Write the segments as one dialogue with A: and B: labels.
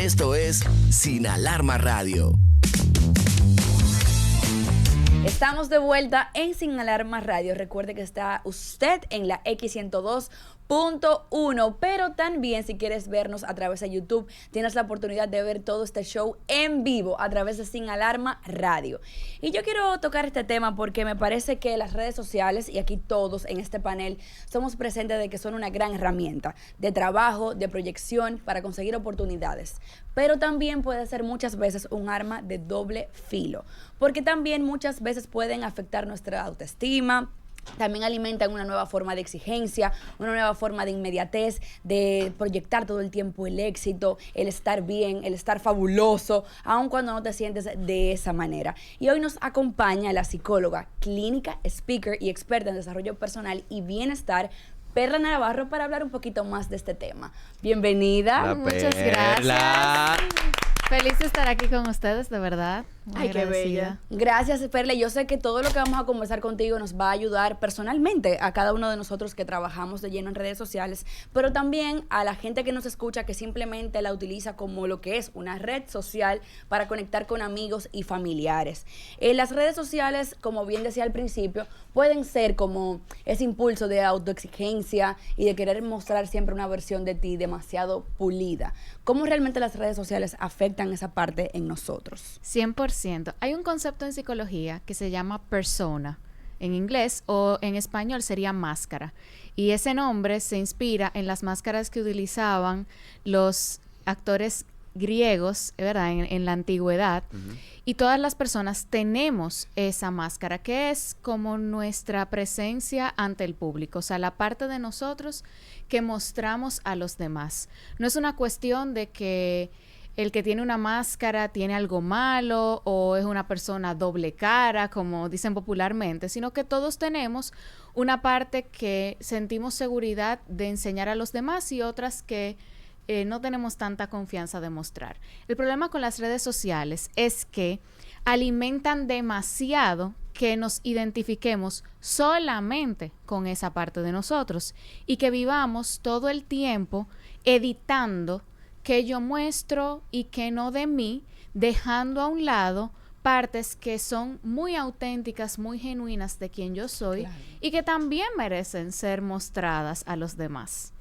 A: Esto es Sin Alarma Radio.
B: Estamos de vuelta en Sin Alarma Radio. Recuerde que está usted en la X102.1, pero también si quieres vernos a través de YouTube, tienes la oportunidad de ver todo este show en vivo a través de Sin Alarma Radio. Y yo quiero tocar este tema porque me parece que las redes sociales, y aquí todos en este panel, somos presentes de que son una gran herramienta de trabajo, de proyección para conseguir oportunidades. Pero también puede ser muchas veces un arma de doble filo, porque también muchas veces pueden afectar nuestra autoestima. También alimentan una nueva forma de exigencia, una nueva forma de inmediatez, de proyectar todo el tiempo el éxito, el estar bien, el estar fabuloso, aun cuando no te sientes de esa manera. Y hoy nos acompaña la psicóloga, clínica, speaker y experta en desarrollo personal y bienestar, Perla Navarro, para hablar un poquito más de este tema. Bienvenida.
C: Muchas gracias. Feliz de estar aquí con ustedes, de verdad.
B: Ay, qué bella. Gracias, Perla. Yo sé que todo lo que vamos a conversar contigo nos va a ayudar personalmente a cada uno de nosotros que trabajamos de lleno en redes sociales, pero también a la gente que nos escucha que simplemente la utiliza como lo que es una red social para conectar con amigos y familiares. Las redes sociales, como bien decía al principio, pueden ser como ese impulso de autoexigencia y de querer mostrar siempre una versión de ti demasiado pulida. ¿Cómo realmente las redes sociales afectan esa parte en nosotros?
C: 100%. Hay un concepto en psicología que se llama persona, en inglés, o en español sería máscara. Y ese nombre se inspira en las máscaras que utilizaban los actores griegos, ¿verdad? En la antigüedad. Uh-huh. Y todas las personas tenemos esa máscara, que es como nuestra presencia ante el público, o sea, la parte de nosotros que mostramos a los demás. No es una cuestión de que el que tiene una máscara tiene algo malo o es una persona doble cara, como dicen popularmente, sino que todos tenemos una parte que sentimos seguridad de enseñar a los demás y otras que no tenemos tanta confianza de mostrar. El problema con las redes sociales es que alimentan demasiado que nos identifiquemos solamente con esa parte de nosotros y que vivamos todo el tiempo editando que yo muestro y que no de mí, dejando a un lado partes que son muy auténticas, muy genuinas de quien yo soy, claro, y que también merecen ser mostradas a los demás.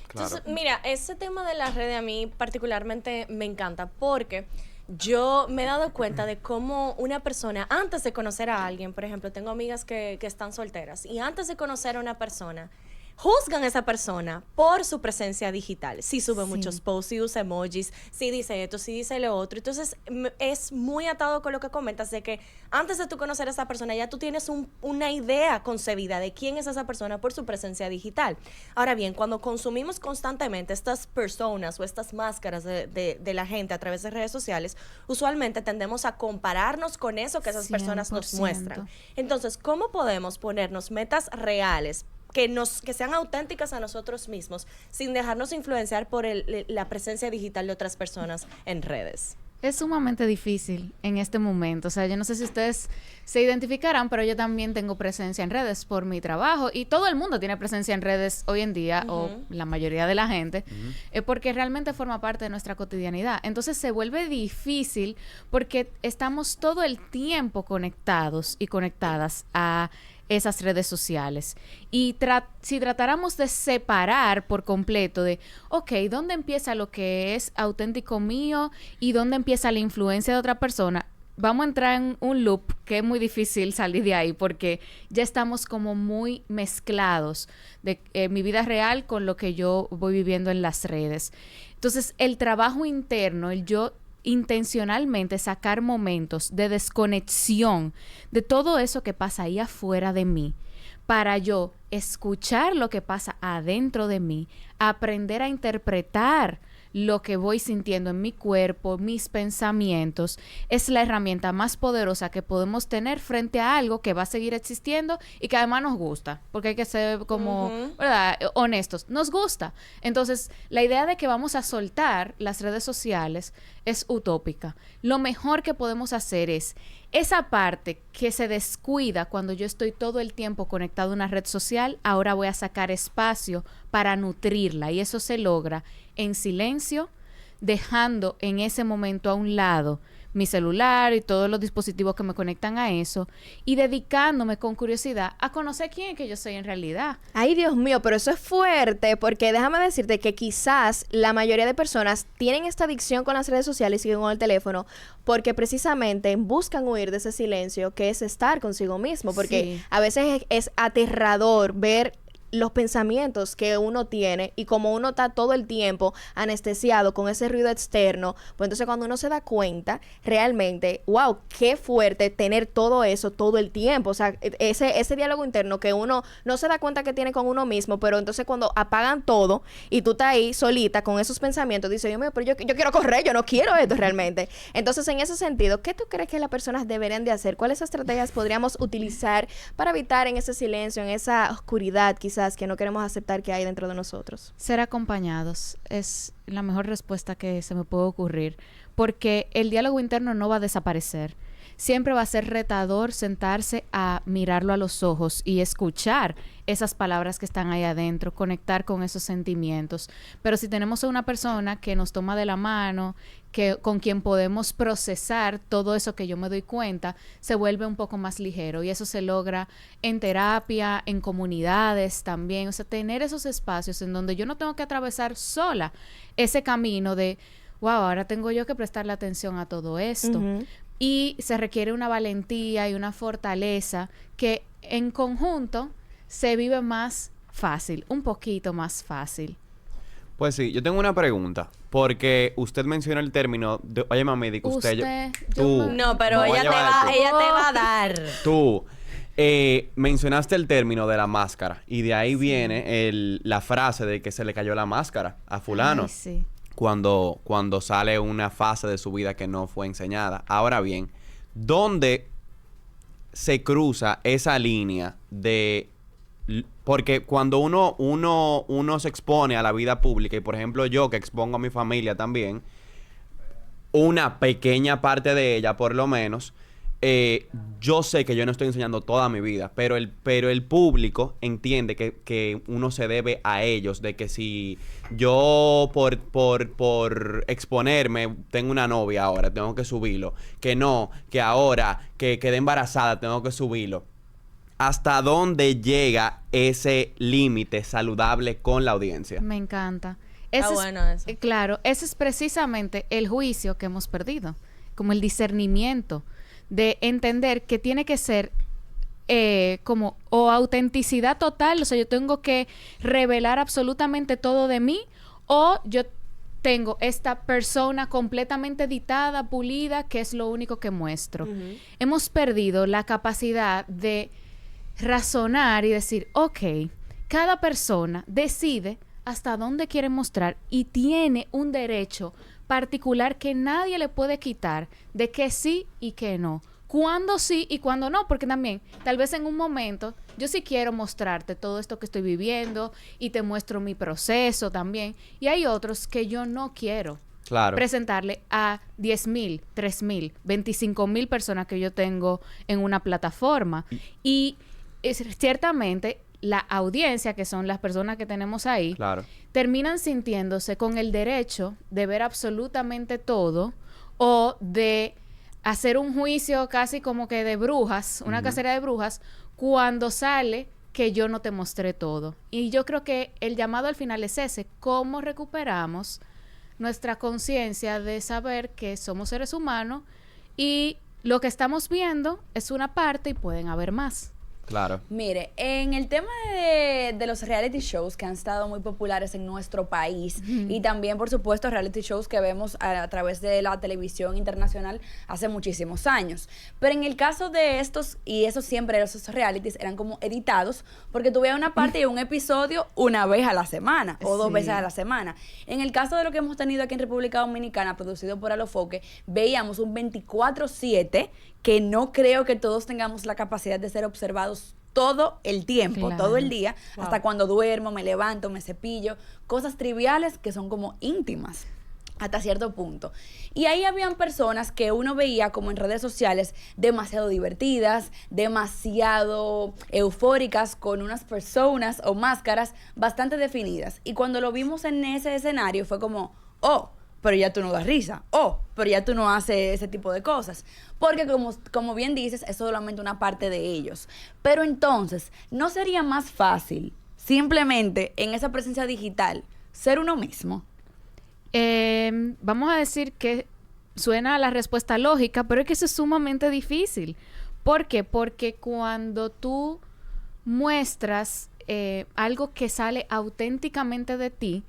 D: Claro. Entonces, mira, ese tema de las redes a mí particularmente me encanta porque yo me he dado cuenta de cómo una persona, antes de conocer a alguien, por ejemplo, tengo amigas que están solteras, y antes de conocer a una persona, juzgan a esa persona por su presencia digital. Si sube muchos posts, si usa emojis, si dice esto, si dice lo otro. Entonces, es muy atado con lo que comentas de que antes de tú conocer a esa persona, ya tú tienes una idea concebida de quién es esa persona por su presencia digital. Ahora bien, cuando consumimos constantemente estas personas o estas máscaras de la gente a través de redes sociales, usualmente tendemos a compararnos con eso que esas 100%. Personas nos muestran. Entonces, ¿cómo podemos ponernos metas reales que sean auténticas a nosotros mismos sin dejarnos influenciar por la presencia digital de otras personas en redes?
C: Es sumamente difícil en este momento. O sea, yo no sé si ustedes se identificarán, pero yo también tengo presencia en redes por mi trabajo y todo el mundo tiene presencia en redes hoy en día, uh-huh, o la mayoría de la gente, porque realmente forma parte de nuestra cotidianidad. Entonces se vuelve difícil porque estamos todo el tiempo conectados y conectadas a esas redes sociales. Y si tratáramos de separar por completo de, ok, ¿dónde empieza lo que es auténtico mío y dónde empieza la influencia de otra persona? Vamos a entrar en un loop que es muy difícil salir de ahí porque ya estamos como muy mezclados de mi vida real con lo que yo voy viviendo en las redes. Entonces, el trabajo interno, el yo intencionalmente sacar momentos de desconexión de todo eso que pasa ahí afuera de mí para yo escuchar lo que pasa adentro de mí, aprender a interpretar lo que voy sintiendo en mi cuerpo, mis pensamientos, es la herramienta más poderosa que podemos tener frente a algo que va a seguir existiendo y que además nos gusta, porque hay que ser como, ¿verdad?, honestos, nos gusta. Entonces, la idea de que vamos a soltar las redes sociales es utópica. Lo mejor que podemos hacer es esa parte que se descuida cuando yo estoy todo el tiempo conectado a una red social, ahora voy a sacar espacio para nutrirla, y eso se logra en silencio, dejando en ese momento a un lado mi celular y todos los dispositivos que me conectan a eso y dedicándome con curiosidad a conocer quién es que yo soy en realidad.
E: Ay, Dios mío, pero eso es fuerte porque déjame decirte que quizás la mayoría de personas tienen esta adicción con las redes sociales y con el teléfono porque precisamente buscan huir de ese silencio que es estar consigo mismo, porque
C: Sí.
E: a veces es aterrador ver los pensamientos que uno tiene y como uno está todo el tiempo anestesiado con ese ruido externo, pues entonces cuando uno se da cuenta, realmente, wow, qué fuerte tener todo eso todo el tiempo, o sea, ese diálogo interno que uno no se da cuenta que tiene con uno mismo, pero entonces cuando apagan todo y tú estás ahí solita con esos pensamientos, dices, Dios mío, pero yo quiero correr, yo no quiero esto realmente. Entonces, en ese sentido, ¿qué tú crees que las personas deberían de hacer? ¿Cuáles estrategias podríamos utilizar para evitar en ese silencio, en esa oscuridad quizás que no queremos aceptar que hay dentro de nosotros?
C: Ser acompañados es la mejor respuesta que se me puede ocurrir, porque el diálogo interno no va a desaparecer. Siempre va a ser retador sentarse a mirarlo a los ojos y escuchar esas palabras que están ahí adentro, conectar con esos sentimientos. Pero si tenemos a una persona que nos toma de la mano, con quien podemos procesar todo eso que yo me doy cuenta, se vuelve un poco más ligero y eso se logra en terapia, en comunidades también. O sea, tener esos espacios en donde yo no tengo que atravesar sola ese camino de, wow, ahora tengo yo que prestarle atención a todo esto.
E: Ujú.
C: Y se requiere una valentía y una fortaleza que en conjunto se vive más fácil, un poquito más fácil.
F: Pues sí, yo tengo una pregunta, porque usted mencionó el término de, oye, mami, di que usted, tú,
D: No, pero
F: voy a
D: ella te
F: llevar
D: va,
F: tú.
D: ella te va a dar.
F: Tú mencionaste el término de la máscara y de ahí viene la frase de que se le cayó la máscara a fulano.
C: Ay, sí.
F: Cuando sale una fase de su vida que no fue enseñada. Ahora bien, ¿dónde se cruza esa línea de... Porque cuando uno se expone a la vida pública, y por ejemplo yo que expongo a mi familia también, una pequeña parte de ella por lo menos, yo sé que yo no estoy enseñando toda mi vida, pero el público entiende que uno se debe a ellos, de que si yo por exponerme tengo una novia ahora, tengo que subirlo, que no, que ahora que quedé embarazada tengo que subirlo. ¿Hasta dónde llega ese límite saludable con la audiencia?
C: Me encanta.
D: Está bueno eso.
C: Claro, ese es precisamente el juicio que hemos perdido, como el discernimiento de entender que tiene que ser como o autenticidad total, o sea, yo tengo que revelar absolutamente todo de mí, o yo tengo esta persona completamente editada, pulida, que es lo único que muestro. Hemos perdido la capacidad de razonar y decir, ok, cada persona decide hasta dónde quiere mostrar y tiene un derecho particular que nadie le puede quitar de que sí y que no. Cuándo sí y cuándo no, porque también tal vez en un momento yo sí quiero mostrarte todo esto que estoy viviendo y te muestro mi proceso también, y hay otros que yo no quiero presentarle a 10,000, 3,000, 25,000 personas que yo tengo en una plataforma. Y ciertamente la audiencia, que son las personas que tenemos ahí, terminan sintiéndose con el derecho de ver absolutamente todo o de hacer un juicio casi como que de brujas, una cacería de brujas, cuando sale que yo no te mostré todo. Y yo creo que el llamado al final es ese: ¿cómo recuperamos nuestra conciencia de saber que somos seres humanos y lo que estamos viendo es una parte y pueden haber más?
F: Claro.
B: Mire, en el tema de los reality shows que han estado muy populares en nuestro país y también, por supuesto, reality shows que vemos a través de la televisión internacional hace muchísimos años. Pero en el caso de estos, y eso siempre, esos realities eran como editados, porque tú veías una parte y un episodio una vez a la semana o dos veces a la semana. En el caso de lo que hemos tenido aquí en República Dominicana, producido por Alofoque, veíamos un 24/7 que no creo que todos tengamos la capacidad de ser observados todo el tiempo, todo el día, hasta cuando duermo, me levanto, me cepillo, cosas triviales que son como íntimas hasta cierto punto. Y ahí habían personas que uno veía como en redes sociales demasiado divertidas, demasiado eufóricas, con unas personas o máscaras bastante definidas. Y cuando lo vimos en ese escenario fue como, oh, pero ya tú no das risa. Pero ya tú no haces ese tipo de cosas. Porque como bien dices, es solamente una parte de ellos. Pero entonces, ¿no sería más fácil simplemente en esa presencia digital ser uno mismo?
C: Vamos a decir que suena la respuesta lógica, pero es que eso es sumamente difícil. ¿Por qué? Porque cuando tú muestras algo que sale auténticamente de ti,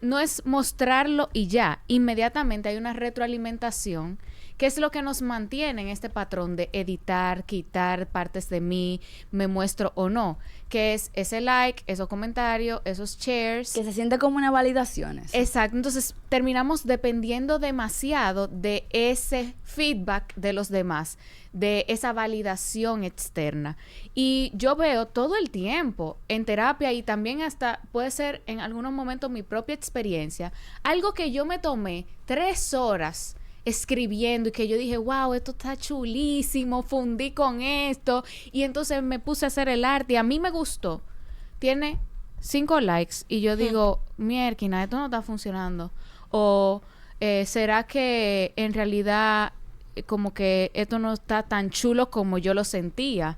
C: no es mostrarlo y ya, inmediatamente hay una retroalimentación, que es lo que nos mantiene en este patrón de editar, quitar partes de mí, me muestro o no, que es ese like, esos comentarios, esos shares.
B: Que se siente como una validación. Eso.
C: Exacto, entonces terminamos dependiendo demasiado de ese feedback de los demás, de esa validación externa. Y yo veo todo el tiempo en terapia, y también hasta puede ser en algunos momentos mi propia experiencia, algo que yo me tomé 3 horas escribiendo y que yo dije, wow, esto está chulísimo, fundí con esto, y entonces me puse a hacer el arte y a mí me gustó. Tiene 5 likes y yo digo, mierda, esto no está funcionando. O ¿será que en realidad como que esto no está tan chulo como yo lo sentía?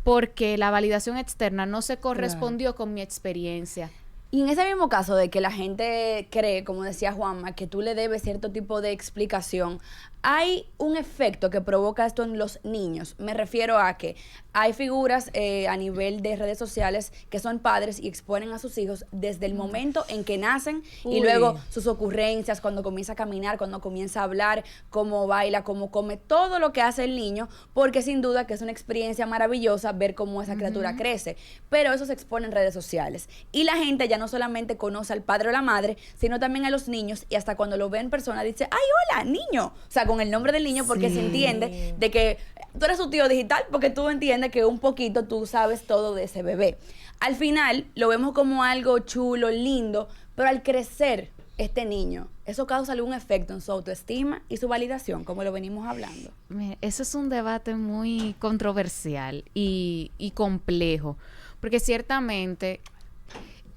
C: Porque la validación externa no se correspondió con mi experiencia.
B: Y en ese mismo caso de que la gente cree, como decía Juanma, que tú le debes cierto tipo de explicación, hay un efecto que provoca esto en los niños. Me refiero a que hay figuras a nivel de redes sociales que son padres y exponen a sus hijos desde el momento en que nacen y luego sus ocurrencias, cuando comienza a caminar, cuando comienza a hablar, cómo baila, cómo come, todo lo que hace el niño, porque sin duda que es una experiencia maravillosa ver cómo esa criatura crece. Pero eso se expone en redes sociales. Y la gente ya no solamente conoce al padre o la madre, sino también a los niños, y hasta cuando lo ve en persona dice, ¡ay, hola, niño! O sea, con el nombre del niño, porque se entiende de que tú eres su tío digital, porque tú entiendes que un poquito tú sabes todo de ese bebé. Al final lo vemos como algo chulo, lindo, pero al crecer este niño, eso causa algún efecto en su autoestima y su validación, como lo venimos hablando.
C: Mira, eso es un debate muy controversial y complejo, porque ciertamente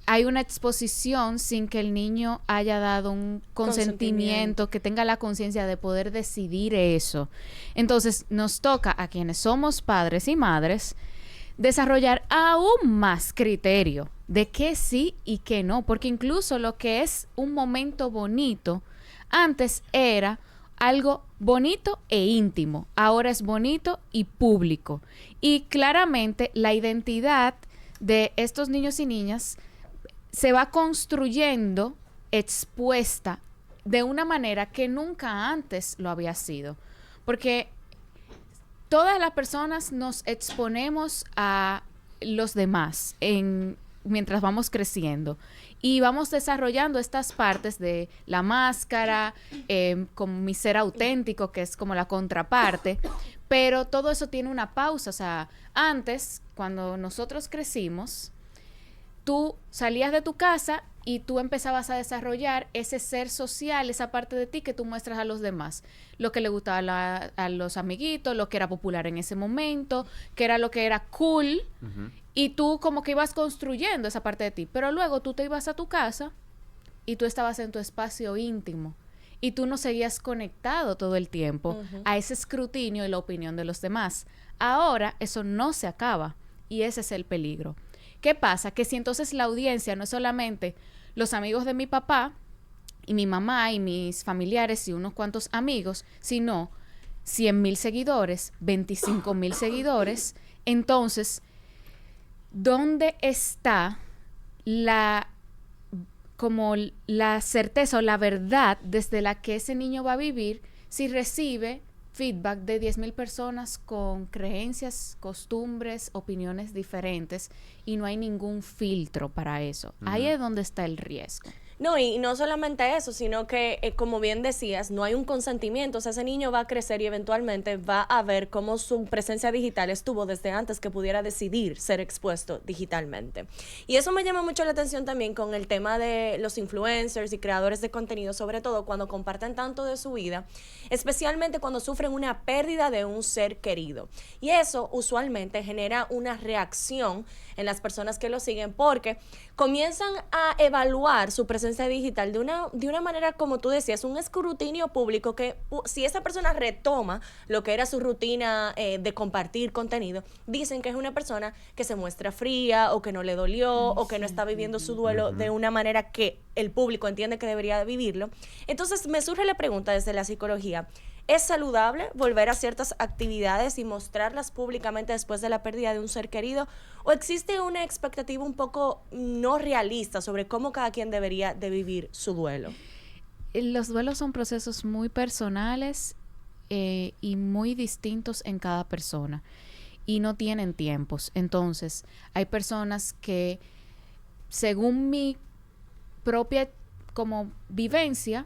C: hay una exposición sin que el niño haya dado un consentimiento, que tenga la conciencia de poder decidir eso. Entonces, nos toca a quienes somos padres y madres desarrollar aún más criterio de qué sí y qué no, porque incluso lo que es un momento bonito, antes era algo bonito e íntimo, ahora es bonito y público. Y claramente la identidad de estos niños y niñas se va construyendo expuesta de una manera que nunca antes lo había sido. Porque todas las personas nos exponemos a los demás mientras vamos creciendo. Y vamos desarrollando estas partes de la máscara, como mi ser auténtico, que es como la contraparte. Pero todo eso tiene una pausa. O sea, antes, cuando nosotros crecimos, tú salías de tu casa y tú empezabas a desarrollar ese ser social, esa parte de ti que tú muestras a los demás. Lo que le gustaba a los amiguitos, lo que era popular en ese momento, que era lo que era cool. Y tú como que ibas construyendo esa parte de ti. Pero luego tú te ibas a tu casa y tú estabas en tu espacio íntimo. Y tú no seguías conectado todo el tiempo a ese escrutinio y la opinión de los demás. Ahora eso no se acaba y ese es el peligro. ¿Qué pasa? Que si entonces la audiencia no es solamente los amigos de mi papá y mi mamá y mis familiares y unos cuantos amigos, sino 100,000 seguidores, 25,000 seguidores, entonces, ¿dónde está la certeza o la verdad desde la que ese niño va a vivir si recibe feedback de 10,000 personas con creencias, costumbres, opiniones diferentes y no hay ningún filtro para eso? Ahí es donde está el riesgo.
D: No, y no solamente eso, sino que, como bien decías, no hay un consentimiento. O sea, ese niño va a crecer y eventualmente va a ver cómo su presencia digital estuvo desde antes que pudiera decidir ser expuesto digitalmente. Y eso me llama mucho la atención también con el tema de los influencers y creadores de contenido, sobre todo cuando comparten tanto de su vida, especialmente cuando sufren una pérdida de un ser querido. Y eso usualmente genera una reacción en las personas que lo siguen porque comienzan a evaluar su presencia presencia digital de una manera, como tú decías, un escrutinio público que si esa persona retoma lo que era su rutina de compartir contenido, dicen que es una persona que se muestra fría o que no le dolió o que no está viviendo su duelo de una manera que el público entiende que debería vivirlo. Entonces me surge la pregunta desde la psicología: ¿es saludable volver a ciertas actividades y mostrarlas públicamente después de la pérdida de un ser querido? ¿O existe una expectativa un poco no realista sobre cómo cada quien debería de vivir su duelo?
C: Los duelos son procesos muy personales y muy distintos en cada persona y no tienen tiempos. Entonces, hay personas que, según mi propia como vivencia,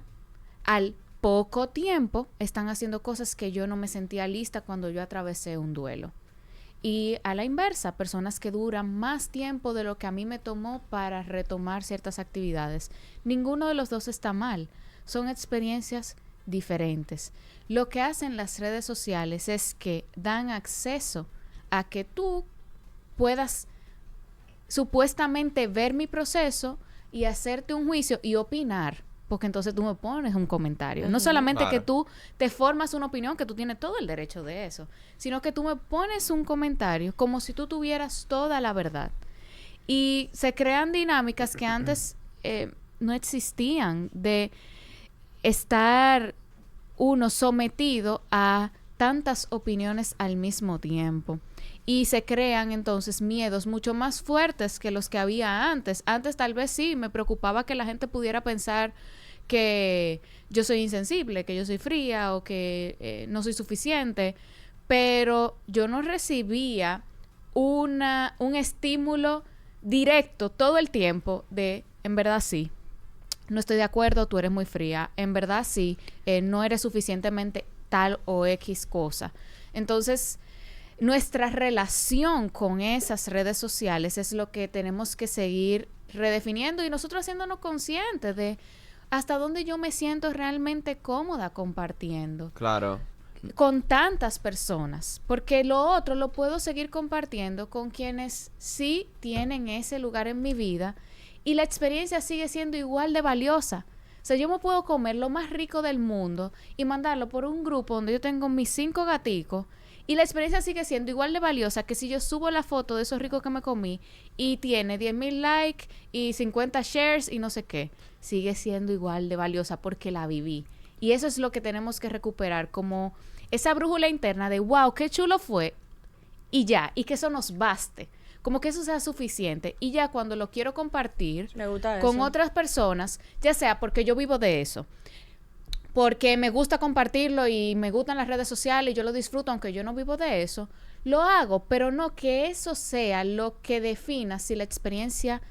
C: al poco tiempo están haciendo cosas que yo no me sentía lista cuando yo atravesé un duelo. Y a la inversa, personas que duran más tiempo de lo que a mí me tomó para retomar ciertas actividades. Ninguno de los dos está mal. Son experiencias diferentes. Lo que hacen las redes sociales es que dan acceso a que tú puedas supuestamente ver mi proceso y hacerte un juicio y opinar. Porque entonces tú me pones un comentario. No solamente que tú te formas una opinión, que tú tienes todo el derecho de eso, sino que tú me pones un comentario como si tú tuvieras toda la verdad. Y se crean dinámicas que antes no existían, de estar uno sometido a tantas opiniones al mismo tiempo. Y se crean entonces miedos mucho más fuertes que los que había antes. Antes tal vez sí, me preocupaba que la gente pudiera pensar que yo soy insensible, que yo soy fría o que no soy suficiente, pero yo no recibía un estímulo directo todo el tiempo de, en verdad sí, no estoy de acuerdo, tú eres muy fría, en verdad sí, no eres suficientemente tal o X cosa. Entonces, nuestra relación con esas redes sociales es lo que tenemos que seguir redefiniendo y nosotros haciéndonos conscientes de hasta dónde yo me siento realmente cómoda compartiendo.
F: Claro.
C: Con tantas personas, porque lo otro lo puedo seguir compartiendo con quienes sí tienen ese lugar en mi vida y la experiencia sigue siendo igual de valiosa. O sea, yo me puedo comer lo más rico del mundo y mandarlo por un grupo donde yo tengo mis 5 gaticos y la experiencia sigue siendo igual de valiosa que si yo subo la foto de esos ricos que me comí y tiene 10,000 likes y 50 shares y no sé qué. Sigue siendo igual de valiosa porque la viví. Y eso es lo que tenemos que recuperar, como esa brújula interna de wow, qué chulo fue y ya, y que eso nos baste. Como que eso sea suficiente. Y ya cuando lo quiero compartir con otras personas, ya sea porque yo vivo de eso, porque me gusta compartirlo y me gustan las redes sociales y yo lo disfruto aunque yo no vivo de eso, lo hago, pero no que eso sea lo que defina si la experiencia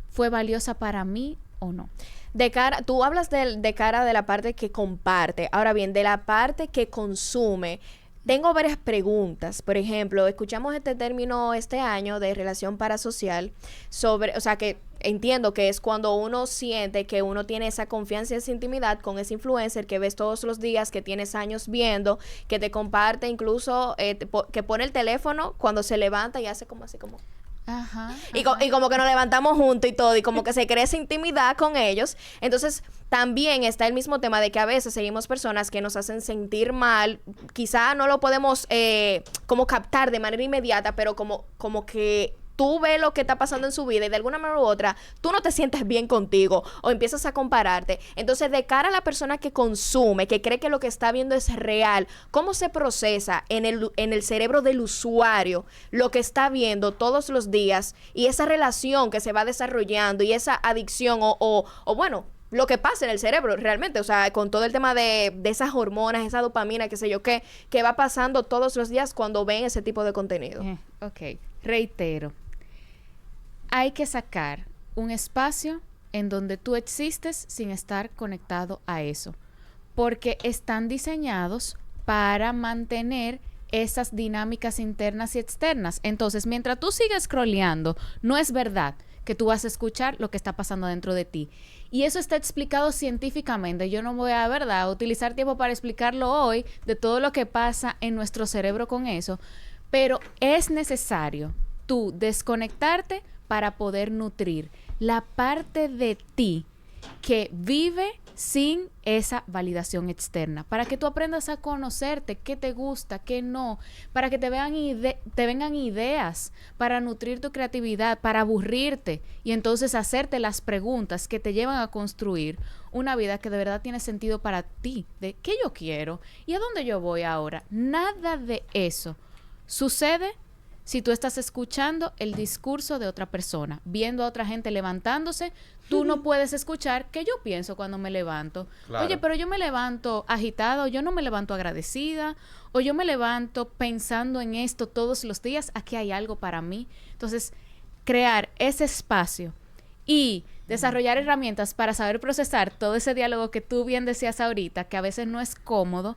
C: fue valiosa para mí o no.
E: De cara, tú hablas de cara de la parte que comparte. Ahora bien, de la parte que consume, tengo varias preguntas. Por ejemplo, escuchamos este término este año de relación parasocial sobre, o sea, que entiendo que es cuando uno siente que uno tiene esa confianza y esa intimidad con ese influencer que ves todos los días, que tienes años viendo, que te comparte incluso, que pone el teléfono cuando se levanta y hace como así como...
C: Ajá,
E: y como que nos levantamos juntos y todo, y como que se crea esa intimidad con ellos. Entonces, también está el mismo tema de que a veces seguimos personas que nos hacen sentir mal. Quizá no lo podemos como captar de manera inmediata, pero como que tú ves lo que está pasando en su vida y de alguna manera u otra tú no te sientes bien contigo o empiezas a compararte. Entonces, de cara a la persona que consume, que cree que lo que está viendo es real, ¿cómo se procesa en el cerebro del usuario lo que está viendo todos los días y esa relación que se va desarrollando y esa adicción o bueno, lo que pasa en el cerebro realmente, o sea, con todo el tema de esas hormonas, esa dopamina, qué sé yo qué, que va pasando todos los días cuando ven ese tipo de contenido?
C: Ok, reitero. Hay que sacar un espacio en donde tú existes sin estar conectado a eso, porque están diseñados para mantener esas dinámicas internas y externas. Entonces, mientras tú sigues scrolleando, no es verdad que tú vas a escuchar lo que está pasando dentro de ti. Y eso está explicado científicamente. Yo no voy a, ¿verdad?, utilizar tiempo para explicarlo hoy de todo lo que pasa en nuestro cerebro con eso, pero es necesario tú desconectarte para poder nutrir la parte de ti que vive sin esa validación externa, para que tú aprendas a conocerte, qué te gusta, qué no, para que te vengan ideas, para nutrir tu creatividad, para aburrirte y entonces hacerte las preguntas que te llevan a construir una vida que de verdad tiene sentido para ti, de qué yo quiero y a dónde yo voy ahora. Nada de eso sucede si tú estás escuchando el discurso de otra persona, viendo a otra gente levantándose. Tú no puedes escuchar qué yo pienso cuando me levanto.
F: Claro.
C: Oye, pero yo me levanto agitada, o yo no me levanto agradecida, o yo me levanto pensando en esto todos los días. Aquí hay algo para mí. Entonces, crear ese espacio y desarrollar herramientas para saber procesar todo ese diálogo que tú bien decías ahorita, que a veces no es cómodo,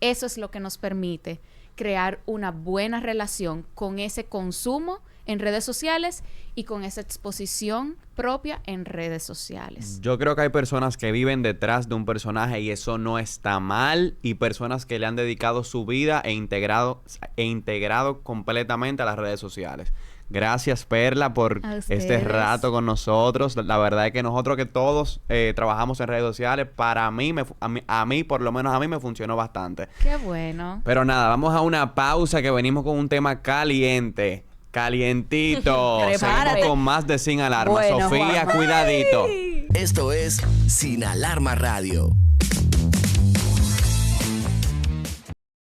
C: eso es lo que nos permite crear una buena relación con ese consumo en redes sociales y con esa exposición propia en redes sociales.
F: Yo creo que hay personas que viven detrás de un personaje y eso no está mal, y personas que le han dedicado su vida e integrado completamente a las redes sociales. Gracias, Perla, por
C: A
F: este
C: ustedes.
F: rato con nosotros. La verdad es que nosotros que todos trabajamos en redes sociales, para mí, a mí, por lo menos a mí me funcionó bastante.
C: Qué bueno.
F: Pero nada, vamos a una pausa que venimos con un tema caliente. Calientito.
B: Prepárate.
F: Seguimos con más de Sin Alarma.
B: Bueno,
F: Sofía,
B: Juanma.
F: cuidadito.
A: Esto es Sin Alarma Radio.